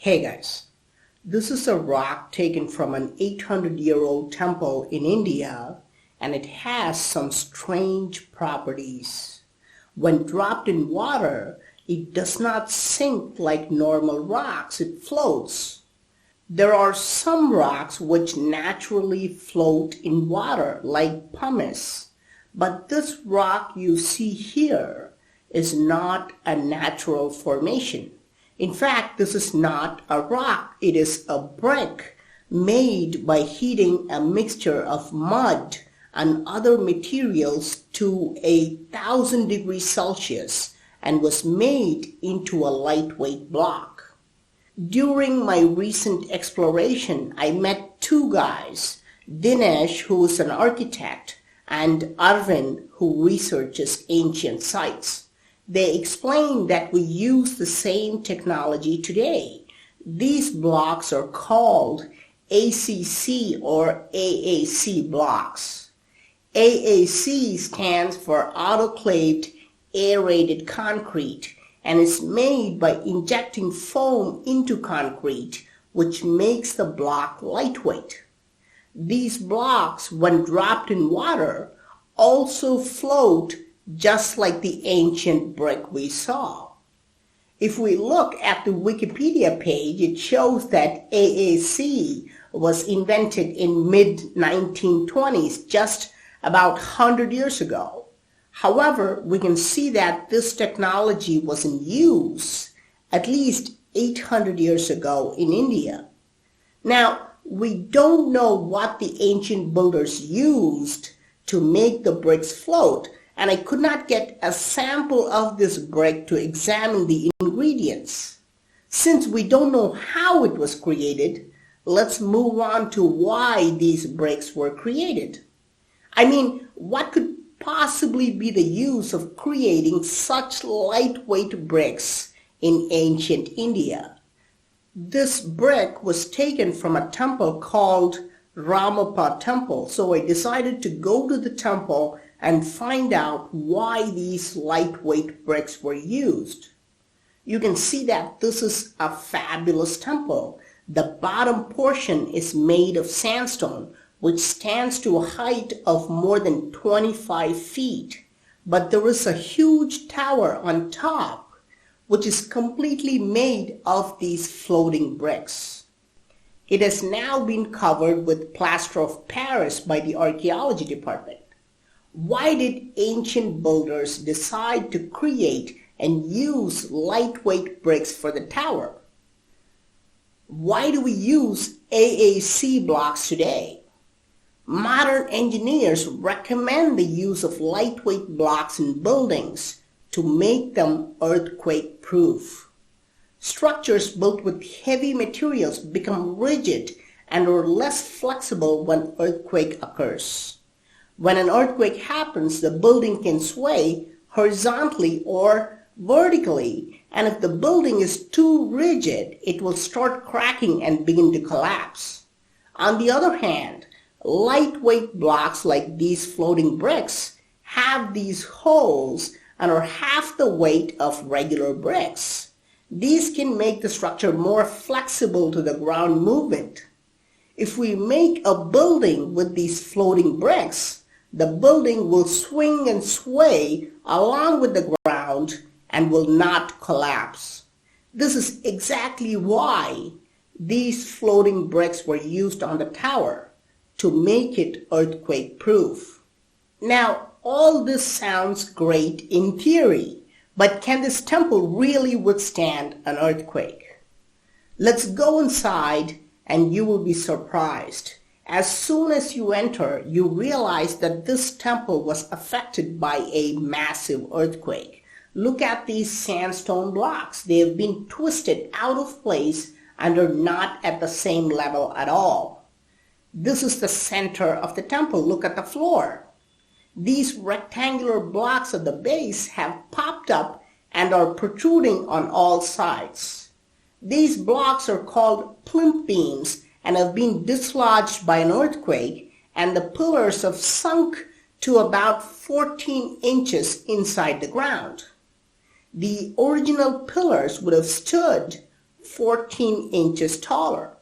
Hey guys, this is a rock taken from an 800-year-old temple in India, and it has some strange properties. When dropped in water, it does not sink like normal rocks, it floats. There are some rocks which naturally float in water like pumice, but this rock you see here is not a natural formation. In fact, this is not a rock, it is a brick made by heating a mixture of mud and other materials to 1,000 degrees Celsius and was made into a lightweight block. During my recent exploration, I met two guys, Dinesh, who is an architect, and Arvind, who researches ancient sites. They explained that we use the same technology today. These blocks are called ACC or AAC blocks. AAC stands for autoclaved aerated concrete and is made by injecting foam into concrete, which makes the block lightweight. These blocks, when dropped in water, also float just like the ancient brick we saw. If we look at the Wikipedia page, it shows that AAC was invented in mid-1920s, just about 100 years ago. However, we can see that this technology was in use at least 800 years ago in India. Now, we don't know what the ancient builders used to make the bricks float, and I could not get a sample of this brick to examine the ingredients. Since we don't know how it was created, let's move on to why these bricks were created. What could possibly be the use of creating such lightweight bricks in ancient India? This brick was taken from a temple called Ramappa temple, so I decided to go to the temple and find out why these lightweight bricks were used. You can see that this is a fabulous temple. The bottom portion is made of sandstone, which stands to a height of more than 25 feet. But there is a huge tower on top, which is completely made of these floating bricks. It has now been covered with plaster of Paris by the archaeology department. Why did ancient builders decide to create and use lightweight bricks for the tower? Why do we use AAC blocks today? Modern engineers recommend the use of lightweight blocks in buildings to make them earthquake-proof. Structures built with heavy materials become rigid and are less flexible when earthquake occurs. When an earthquake happens, the building can sway horizontally or vertically, and if the building is too rigid, it will start cracking and begin to collapse. On the other hand, lightweight blocks like these floating bricks have these holes and are half the weight of regular bricks. These can make the structure more flexible to the ground movement. If we make a building with these floating bricks, the building will swing and sway along with the ground and will not collapse. This is exactly why these floating bricks were used on the tower, to make it earthquake-proof. Now, all this sounds great in theory, but can this temple really withstand an earthquake? Let's go inside and you will be surprised. As soon as you enter, you realize that this temple was affected by a massive earthquake. Look at these sandstone blocks. They have been twisted out of place and are not at the same level at all. This is the center of the temple. Look at the floor. These rectangular blocks at the base have popped up and are protruding on all sides. These blocks are called plinth beams and have been dislodged by an earthquake, and the pillars have sunk to about 14 inches inside the ground. The original pillars would have stood 14 inches taller.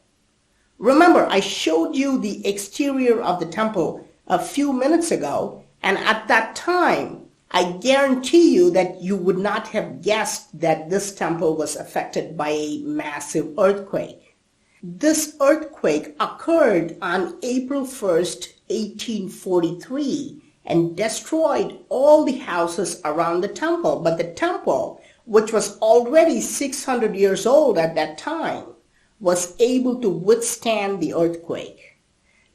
Remember, I showed you the exterior of the temple a few minutes ago, and at that time, I guarantee you that you would not have guessed that this temple was affected by a massive earthquake. This earthquake occurred on April 1st, 1843, and destroyed all the houses around the temple. But the temple, which was already 600 years old at that time, was able to withstand the earthquake.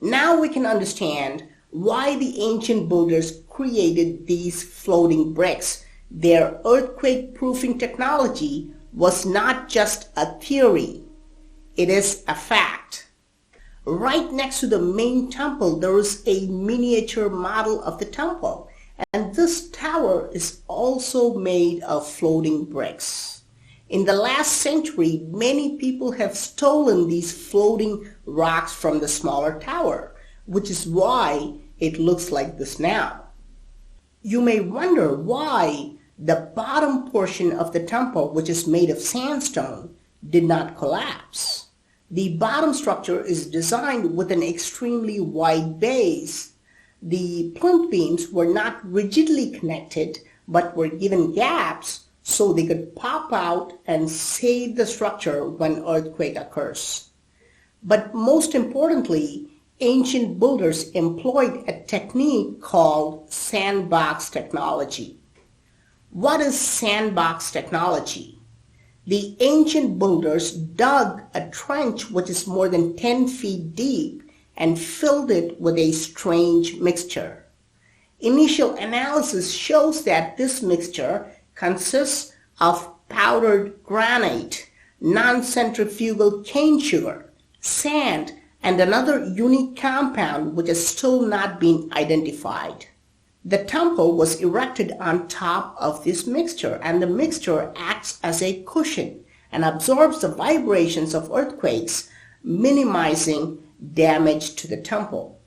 Now we can understand why the ancient builders created these floating bricks. Their earthquake-proofing technology was not just a theory, it is a fact. Right next to the main temple, there is a miniature model of the temple, and this tower is also made of floating bricks. In the last century, many people have stolen these floating rocks from the smaller tower, which is why it looks like this now. You may wonder why the bottom portion of the temple, which is made of sandstone, did not collapse. The bottom structure is designed with an extremely wide base. The plinth beams were not rigidly connected, but were given gaps so they could pop out and save the structure when earthquake occurs. But most importantly, ancient builders employed a technique called sandbox technology. What is sandbox technology? The ancient builders dug a trench which is more than 10 feet deep and filled it with a strange mixture. Initial analysis shows that this mixture consists of powdered granite, non-centrifugal cane sugar, sand, and another unique compound which has still not been identified. The temple was erected on top of this mixture, and the mixture acts as a cushion and absorbs the vibrations of earthquakes, minimizing damage to the temple.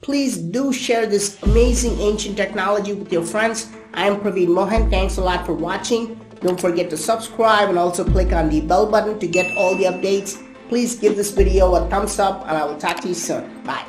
Please do share this amazing ancient technology with your friends. I am Praveen Mohan. Thanks a lot for watching. Don't forget to subscribe and also click on the bell button to get all the updates. Please give this video a thumbs up, and I will talk to you soon. Bye.